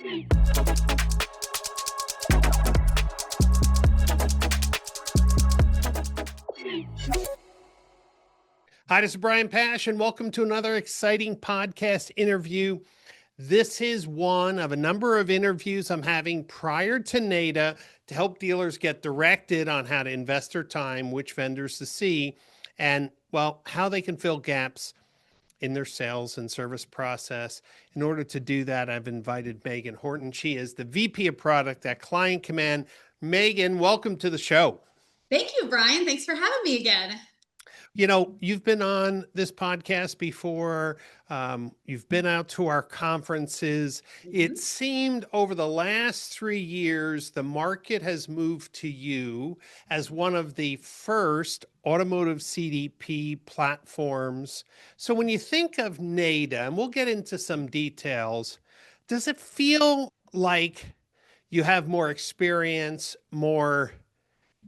Hi, this is Brian Pasch, and welcome to another exciting podcast interview. This is one of a number of interviews I'm having prior to NADA to help dealers get directed on how to invest their time, which vendors to see, and, well, how they can fill gaps in their sales and service process. In order to do that, I've invited Megan Horton. She is the VP of Product at Client Command. Megan, welcome to the show. Thank you, Brian. Thanks for having me again. You know, you've been on this podcast before. You've been out to our conferences. It seemed over the last 3 years, the market has moved to you as one of the first automotive CDP platforms. So when you think of NADA, and we'll get into some details, does it feel like you have more experience, more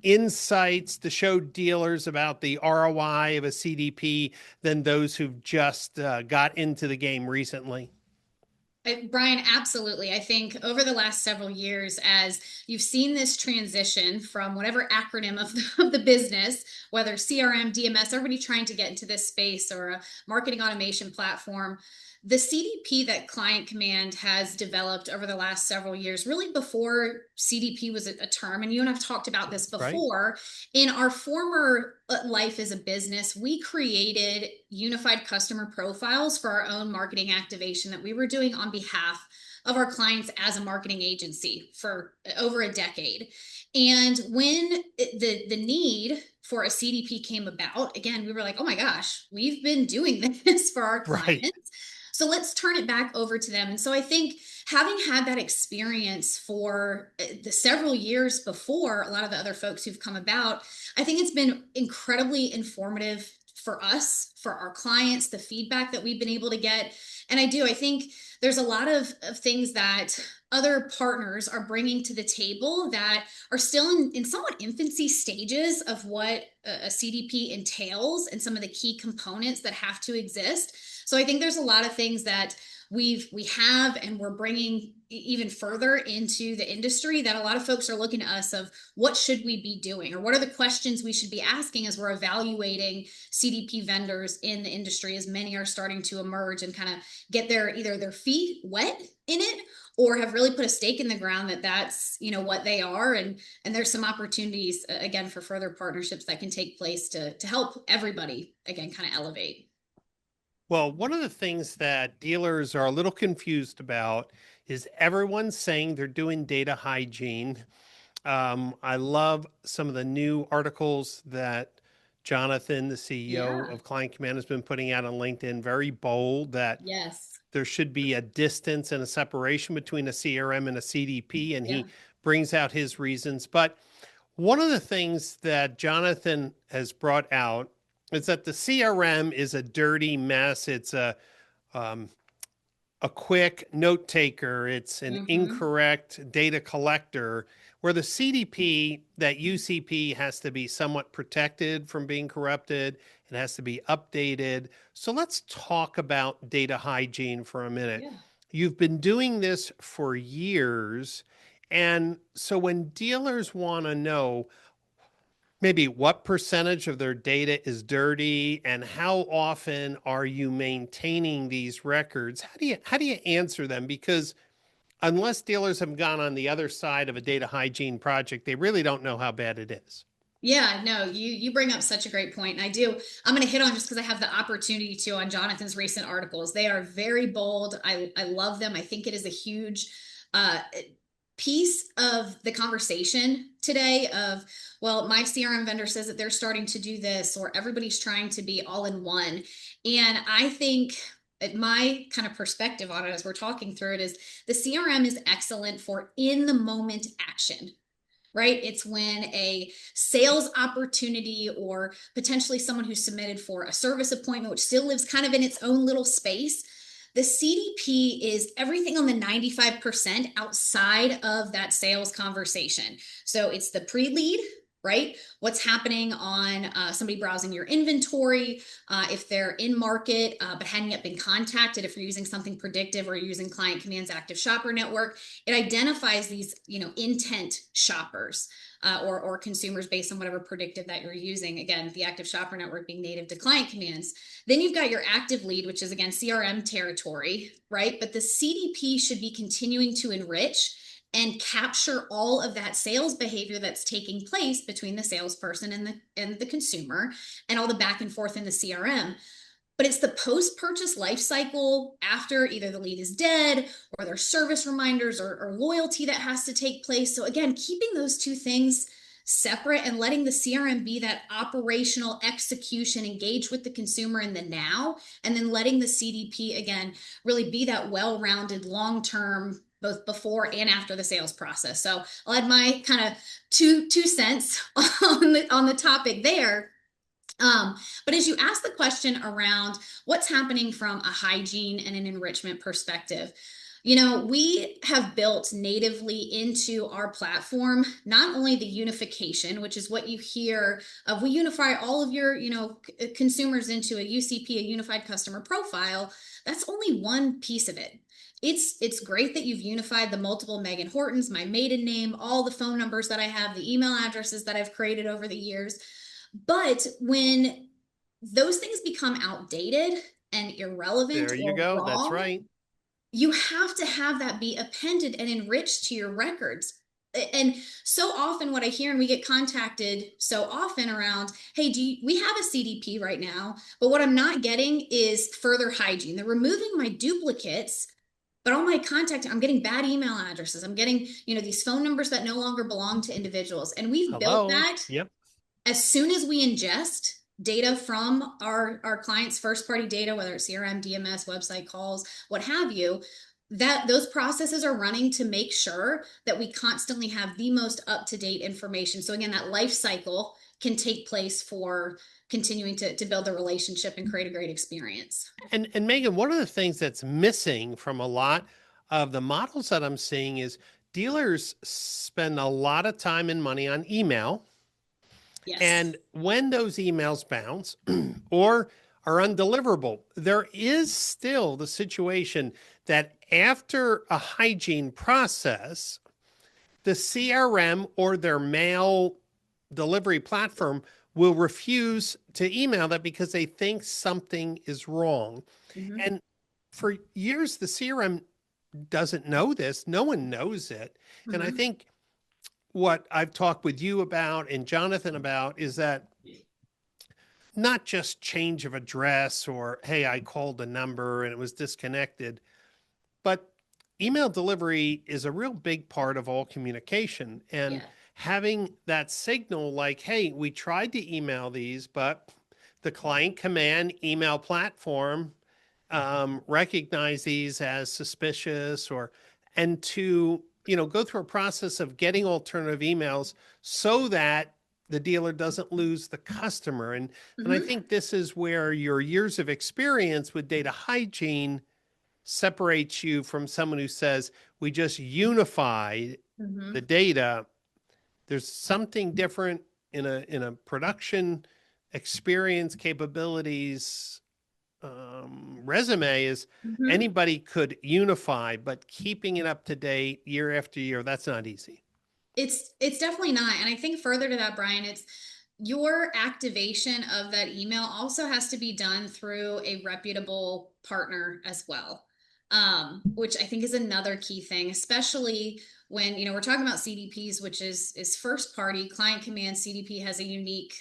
insights to show dealers about the ROI of a CDP than those who've just got into the game recently? Brian, absolutely. I think over the last several years, as you've seen this transition from whatever acronym of the business, whether CRM, DMS, everybody trying to get into this space or a marketing automation platform, the CDP that Client Command has developed over the last several years, really before CDP was a term, and you and I've talked about this before, right? In our former life as a business, we created unified customer profiles for our own marketing activation that we were doing on behalf of our clients as a marketing agency for over a decade. And when the need for a CDP came about, again, we were like, oh my gosh, we've been doing this for our clients. Right. So let's turn it back over to them. And so I think having had that experience for the several years before a lot of the other folks who've come about, I think it's been incredibly informative for us, for our clients, the feedback that we've been able to get. And I think there's a lot of things that other partners are bringing to the table that are still in somewhat infancy stages of what a CDP entails and some of the key components that have to exist. So I think there's a lot of things that we have and we're bringing even further into the industry that a lot of folks are looking to us of what should we be doing or what are the questions we should be asking as we're evaluating CDP vendors in the industry, as many are starting to emerge and kind of get either their feet wet in it or have really put a stake in the ground that's what they are, and there's some opportunities again for further partnerships that can take place to help everybody again kind of elevate. Well, one of the things that dealers are a little confused about is everyone's saying they're doing data hygiene. I love some of the new articles that Jonathan, the CEO of Client Command, has been putting out on LinkedIn, very bold that there should be a distance and a separation between a CRM and a CDP, and he brings out his reasons. But one of the things that Jonathan has brought out is that the CRM is a dirty mess. It's a quick note taker. It's an incorrect data collector, where the CDP, that UCP, has to be somewhat protected from being corrupted. It has to be updated. So let's talk about data hygiene for a minute. Yeah. You've been doing this for years. And so when dealers want to know maybe what percentage of their data is dirty and how often are you maintaining these records, how do you answer them? Because unless dealers have gone on the other side of a data hygiene project, they really don't know how bad it is. Yeah, no, you bring up such a great point. And I'm going to hit on, just because I have the opportunity to, on Jonathan's recent articles. They are very bold. I love them. I think it is a huge piece of the conversation today of, well, my CRM vendor says that they're starting to do this, or everybody's trying to be all in one. And I think my kind of perspective on it as we're talking through it is the CRM is excellent for in the moment action, right? It's when a sales opportunity or potentially someone who submitted for a service appointment, which still lives kind of in its own little space. The CDP is everything on the 95% outside of that sales conversation. So it's the pre-lead, right? What's happening on somebody browsing your inventory, if they're in market but hadn't yet been contacted, if you're using something predictive or you're using Client Command's Active Shopper Network, it identifies these, intent shoppers. Or consumers based on whatever predictive that you're using. Again, the Active Shopper Network being native to Client Commands. Then you've got your active lead, which is again CRM territory, right? But the CDP should be continuing to enrich and capture all of that sales behavior that's taking place between the salesperson and the consumer, and all the back and forth in the CRM. But it's the post-purchase life cycle after either the lead is dead or there's service reminders or loyalty that has to take place. So again, keeping those two things separate and letting the CRM be that operational execution, engage with the consumer in the now, and then letting the CDP again really be that well-rounded long-term both before and after the sales process. So I'll add my kind of two cents on the topic there. But as you ask the question around what's happening from a hygiene and an enrichment perspective, we have built natively into our platform not only the unification, which is what you hear of, we unify all of your consumers into a UCP, a unified customer profile. That's only one piece of it. It's great that you've unified the multiple Megan Hortons, my maiden name, all the phone numbers that I have, the email addresses that I've created over the years. But when those things become outdated and irrelevant There you or go. That's wrong, right. you have to have that be appended and enriched to your records. And so often what I hear, and we get contacted so often around, hey, we have a CDP right now, but what I'm not getting is further hygiene. They're removing my duplicates, but all my contact, I'm getting bad email addresses. I'm getting, these phone numbers that no longer belong to individuals. And we've built Hello. that Yep. as soon as we ingest data from our clients' first party data, whether it's CRM, DMS, website calls, what have you, that those processes are running to make sure that we constantly have the most up-to-date information. So again, that life cycle can take place for continuing to build the relationship and create a great experience. And Megan, one of the things that's missing from a lot of the models that I'm seeing is dealers spend a lot of time and money on email. Yes. And when those emails bounce or are undeliverable, there is still the situation that after a hygiene process, the CRM or their mail delivery platform will refuse to email that because they think something is wrong. Mm-hmm. And for years, the CRM doesn't know this. No one knows it. And I Mm-hmm. think what I've talked with you about and Jonathan about is that not just change of address or, hey, I called a number and it was disconnected, but email delivery is a real big part of all communication. And Yeah. having that signal like, hey, we tried to email these, but the client command email platform recognize these as suspicious, or and to go through a process of getting alternative emails so that the dealer doesn't lose the customer. And I Mm-hmm. think this is where your years of experience with data hygiene separates you from someone who says we just unified Mm-hmm. the data. There's something different in a production experience capabilities resume is Mm-hmm. anybody could unify, but keeping it up to date year after year, that's not easy. It's definitely not. And I think further to that, Brian, it's your activation of that email also has to be done through a reputable partner as well. Which I think is another key thing, especially when we're talking about CDPs, which is first party. Client Command CDP has a unique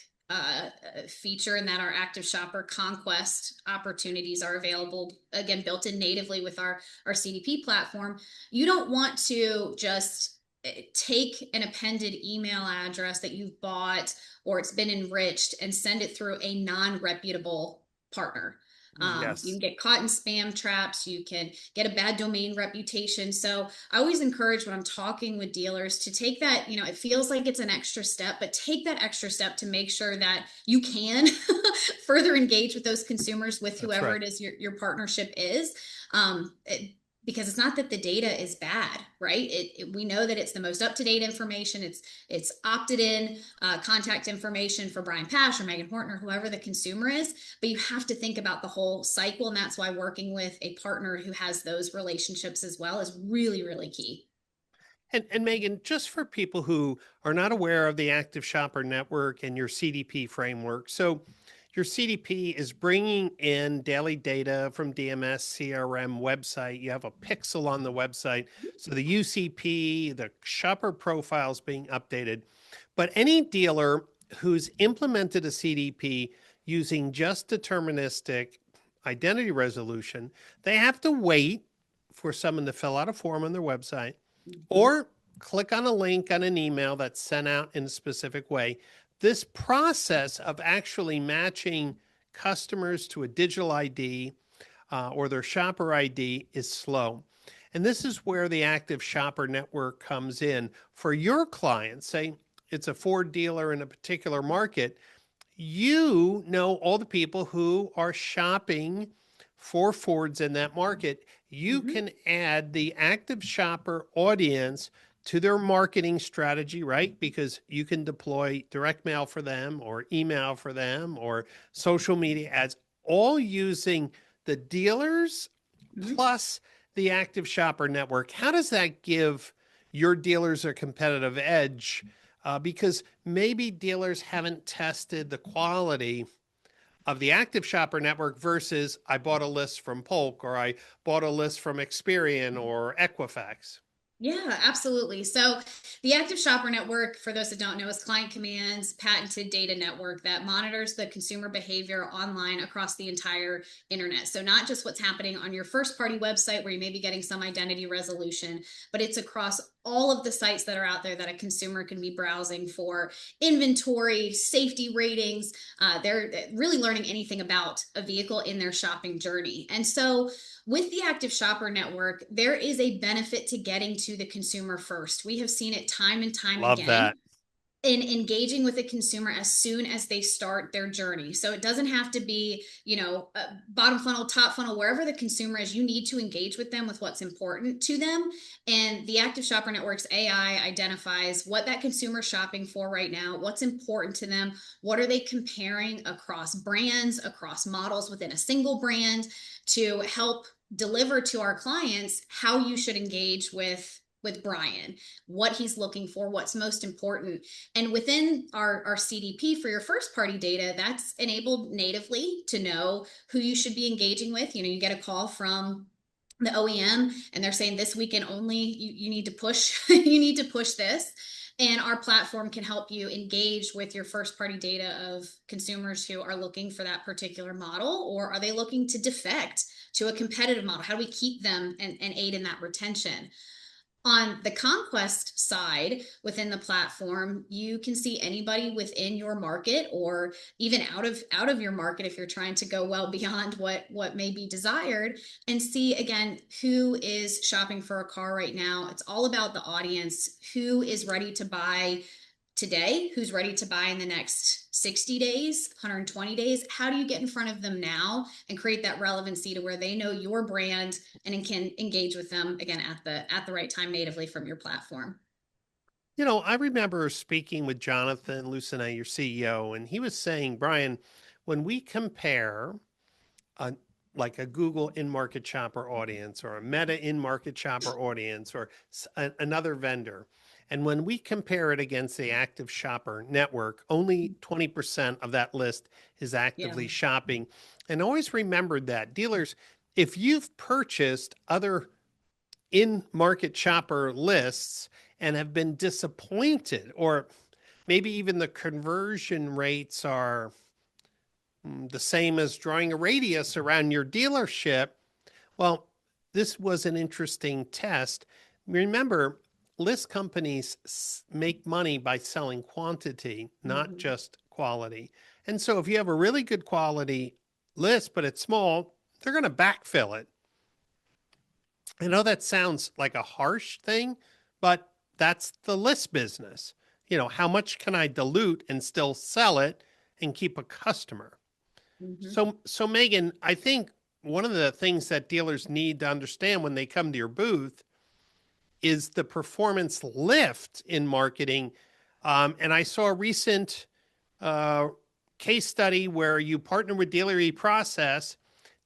feature in that our active shopper conquest opportunities are available, again, built in natively with our CDP platform. You don't want to just take an appended email address that you've bought or it's been enriched and send it through a non-reputable partner. You can Yes. get caught in spam traps. You can get a bad domain reputation. So I always encourage when I'm talking with dealers to take that, it feels like it's an extra step, but take that extra step to make sure that you can further engage with those consumers with That's whoever right. it is your partnership is. because it's not that the data is bad, right? We know that it's the most up-to-date information. It's opted in contact information for Brian Pasch or Megan Horton or whoever the consumer is, but you have to think about the whole cycle. And that's why working with a partner who has those relationships as well is really, really key. And Megan, just for people who are not aware of the Active Shopper Network and your CDP framework, so your CDP is bringing in daily data from DMS, CRM website. You have a pixel on the website. So the UCP, the shopper profile is being updated. But any dealer who's implemented a CDP using just deterministic identity resolution, they have to wait for someone to fill out a form on their website or click on a link on an email that's sent out in a specific way. This process of actually matching customers to a digital ID or their shopper ID is slow. And this is where the Active Shopper Network comes in. For your clients, say it's a Ford dealer in a particular market, you know all the people who are shopping for Fords in that market. You can add the Active Shopper audience to their marketing strategy, right? Because you can deploy direct mail for them or email for them or social media ads, all using the dealers plus the Active Shopper Network. How does that give your dealers a competitive edge? Because maybe dealers haven't tested the quality of the Active Shopper Network versus I bought a list from Polk or I bought a list from Experian or Equifax. Yeah, absolutely. So the Active Shopper Network, for those that don't know, is Client Command's patented data network that monitors the consumer behavior online across the entire internet. So not just what's happening on your first party website where you may be getting some identity resolution, but it's across all of the sites that are out there that a consumer can be browsing for inventory, safety ratings. They're really learning anything about a vehicle in their shopping journey. And so with the Active Shopper Network, there is a benefit to getting to the consumer first. We have seen it time and time Love again that. in engaging with the consumer as soon as they start their journey. So it doesn't have to be, bottom funnel, top funnel, wherever the consumer is, you need to engage with them with what's important to them. And the Active Shopper Network's AI identifies what that consumer is shopping for right now, what's important to them, what are they comparing across brands, across models within a single brand to help deliver to our clients how you should engage with Brian, what he's looking for, what's most important. And within our CDP for your first party data, that's enabled natively to know who you should be engaging with. You get a call from the OEM and they're saying this weekend only, you need to push, you need to push this. And our platform can help you engage with your first party data of consumers who are looking for that particular model, or are they looking to defect to a competitive model? How do we keep them and aid in that retention? On the conquest side within the platform, you can see anybody within your market or even out of your market if you're trying to go well beyond what may be desired, and see again who is shopping for a car right now. It's all about the audience, who is ready to buy today, who's ready to buy in the next 60 days, 120 days. How do you get in front of them now and create that relevancy to where they know your brand and can engage with them again at the right time natively from your platform? I remember speaking with Jonathan Lucena, your CEO, and he was saying, Brian, when we compare a, like a Google in-market shopper audience or a Meta in-market shopper audience or another vendor, and when we compare it against the Active Shopper Network, only 20% of that list is Yeah. actively shopping. And always remember that dealers, if you've purchased other in-market shopper lists and have been disappointed, or maybe even the conversion rates are the same as drawing a radius around your dealership, well, this was an interesting test. Remember, list companies make money by selling quantity, not Mhm. just quality. And so if you have a really good quality list, but it's small, they're going to backfill it. I know that sounds like a harsh thing, but that's the list business. How much can I dilute and still sell it and keep a customer? Mhm. So Megan, I think one of the things that dealers need to understand when they come to your booth is the performance lift in marketing. And I saw a recent uh, case study where you partnered with Dealer eProcess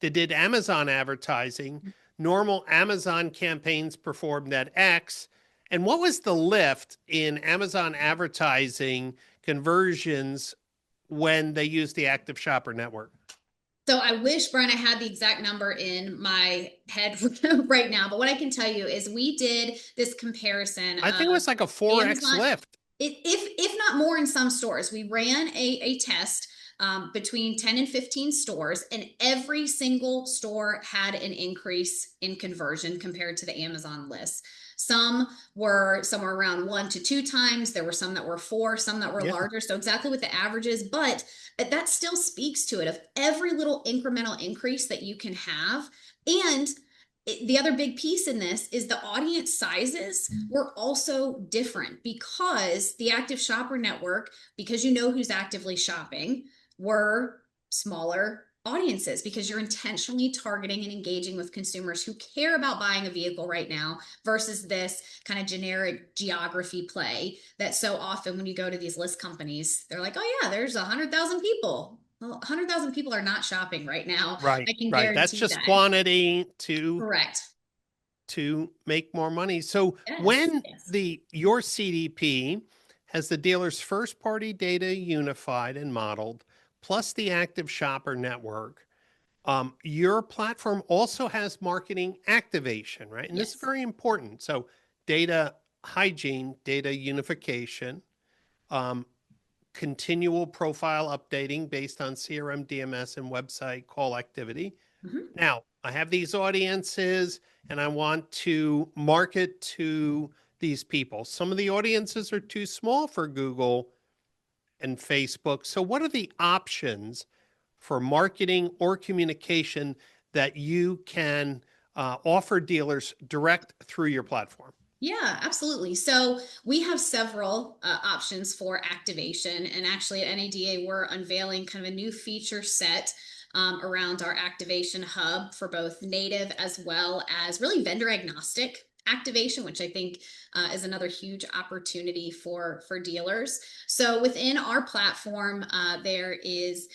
that did Amazon advertising. Normal Amazon campaigns performed at X. And what was the lift in Amazon advertising conversions when they used the Active Shopper Network? So I wish, Brian, I had the exact number in my head right now. But what I can tell you is we did this comparison I think it of was like a 4X Amazon, lift. if not more in some stores. We ran a test between 10 and 15 stores, and every single store had an increase in conversion compared to the Amazon list. Some were somewhere around 1 to 2 times. There were some that were 4, some that were Yeah. larger. So exactly what the average is, but that still speaks to it of every little incremental increase that you can have. And the other big piece in this is the audience sizes were also different because the active shopper network, because you know who's actively shopping, were smaller audiences because you're intentionally targeting and engaging with consumers who care about buying a vehicle right now versus this kind of generic geography play that so often when you go to these list companies, they're like, oh yeah, there's 100,000 people. Well, 100,000 people are not shopping right now. Right, I can right. That's guarantee just that. quantity Correct. to make more money. So Yes. when Yes. your CDP has the dealer's first party data unified and modeled, plus the active shopper network, your platform also has marketing activation, right? And this is Yes. very important. So data hygiene, data unification, um, continual profile updating based on CRM, DMS, and website call activity. Mhm. Now, I have these audiences and I want to market to these people. Some of the audiences are too small for Google and Facebook. So, what are the options for marketing or communication that you can offer dealers direct through your platform? Yeah, absolutely. So we have several options for activation. And actually at NADA, we're unveiling kind of a new feature set around our activation hub for both native as well as really vendor agnostic activation, which I think is another huge opportunity for dealers. So within our platform, there is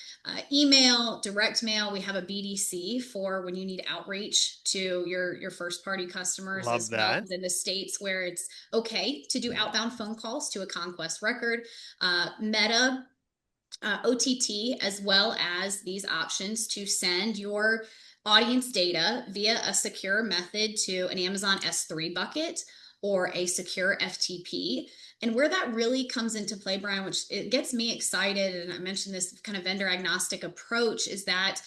email, direct mail. We have a BDC for when you need outreach to your first party customers, Love as well that. as in the states where it's okay to do outbound phone calls to a conquest record. Meta, OTT, as well as these options to send your audience data via a secure method to an Amazon S3 bucket or a secure FTP. And where that really comes into play, Brian, which it gets me excited, and I mentioned this kind of vendor agnostic approach, is that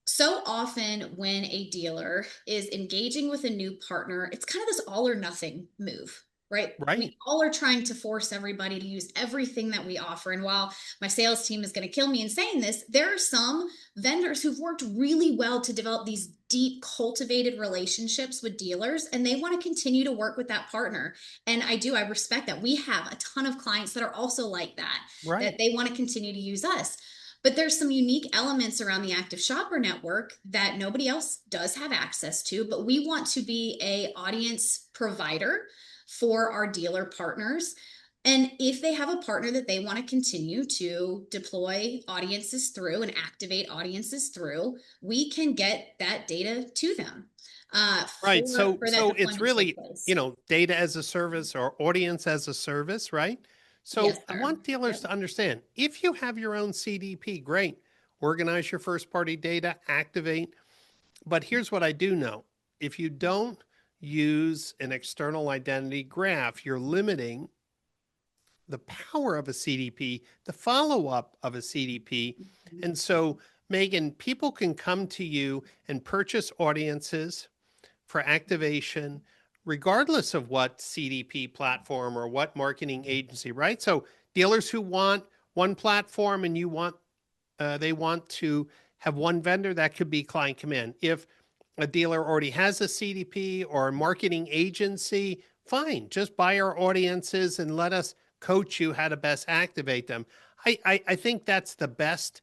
so often when a dealer is engaging with a new partner, it's kind of this all or nothing move, right? We Right. all are trying to force everybody to use everything that we offer. And while my sales team is going to kill me in saying this, there are some vendors who've worked really well to develop these deep cultivated relationships with dealers, and they want to continue to work with that partner. And I respect that. We have a ton of clients that are also like that, Right. that they want to continue to use us. But there's some unique elements around the active shopper network that nobody else does have access to, but we want to be a audience provider for our dealer partners. And if they have a partner that they want to continue to deploy audiences through and activate audiences through, we can get that data to them Right. for that So it's deployment to take really, place. data as a service or audience as a service, right? Yes, So I sir. want dealers Yep. to understand if you have your own CDP, great. Organize your first party data, activate. But here's what I do know. If you don't use an external identity graph, you're limiting the power of a CDP, the follow up of a CDP. And so, Megan, people can come to you and purchase audiences for activation, regardless of what CDP platform or what marketing agency, right? So dealers who want one platform and they want to have one vendor, that could be client command. If a dealer already has a CDP or a marketing agency, fine, just buy our audiences and let us coach you how to best activate them. I think that's the best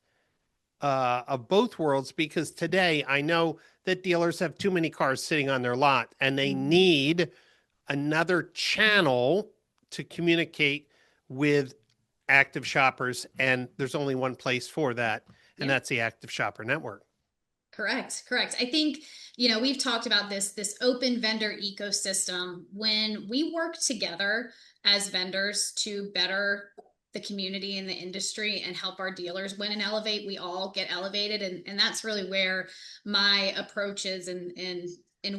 of both worlds, because today I know that dealers have too many cars sitting on their lot and they need another channel to communicate with active shoppers. And there's only one place for that, and that's the Active Shopper Network. Correct. I think, we've talked about this open vendor ecosystem. When we work together as vendors to better the community and the industry and help our dealers win and elevate, we all get elevated. And that's really where my approach is, and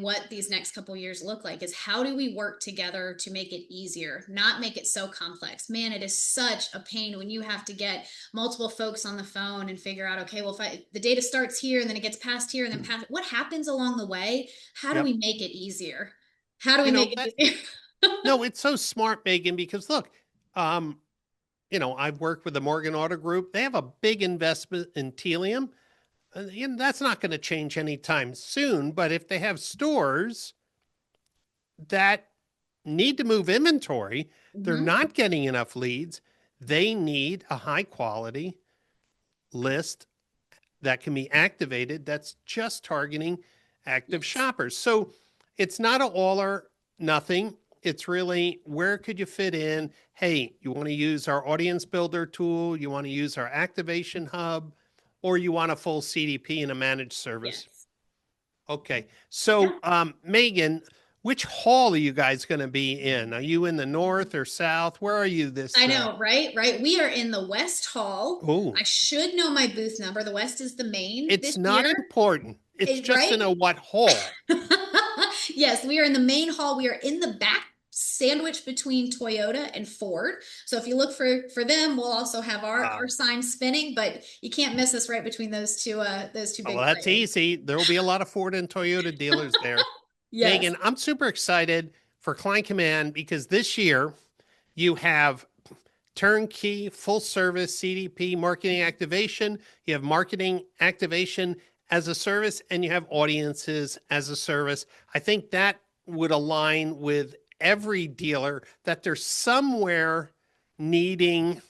what these next couple of years look like, is how do we work together to make it easier, not make it so complex. Man, it is such a pain when you have to get multiple folks on the phone and figure out, okay, well, if the data starts here and then it gets passed here and then passed, what happens along the way? How do we make it easier? How do we make it easier? No, it's so smart, Megan, because look, I've worked with the Morgan Auto Group. They have a big investment in Telium. That's not going to change anytime soon. But if they have stores that need to move inventory, they're not getting enough leads. They need a high quality list that can be activated that's just targeting active shoppers. So it's not an all or nothing. It's really, where could you fit in? Hey, you want to use our audience builder tool? You want to use our activation hub? Or you want a full CDP and a managed service? Yes. Okay. So, Megan, which hall are you guys going to be in? Are you in the north or south? Where are you this? I know, right? We are in the West Hall. Oh, I should know my booth number. The West is the main. It's not important. It's just to know what hall. Yes, we are in the main hall. We are in the back, sandwiched between Toyota and Ford. So if you look for them, we'll also have our sign spinning, but you can't miss us right between those two big well, that's players. easy. There will be a lot of Ford and Toyota dealers there. Yes. Megan, I'm super excited for Client Command, because this year you have turnkey, full service CDP marketing activation. You have marketing activation as a service, and you have audiences as a service. I think that would align with every dealer, that they're somewhere needing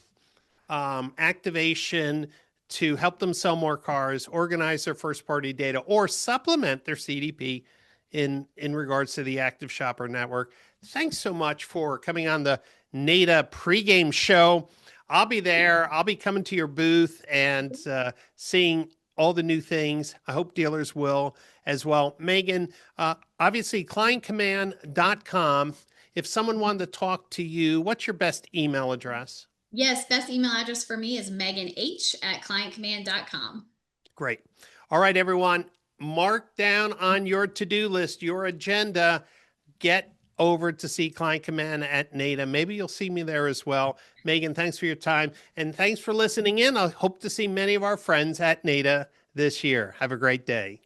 activation to help them sell more cars, organize their first party data, or supplement their CDP in regards to the Active Shopper Network. Thanks so much for coming on the NADA pregame show. I'll be there. I'll be coming to your booth and seeing all the new things. I hope dealers will as well. Megan, obviously clientcommand.com. If someone wanted to talk to you, what's your best email address? Yes, best email address for me is meganh@clientcommand.com. Great. All right, everyone. Mark down on your to-do list, your agenda. Get over to see Client Command at NADA. Maybe you'll see me there as well. Megan, thanks for your time. And thanks for listening in. I hope to see many of our friends at NADA this year. Have a great day.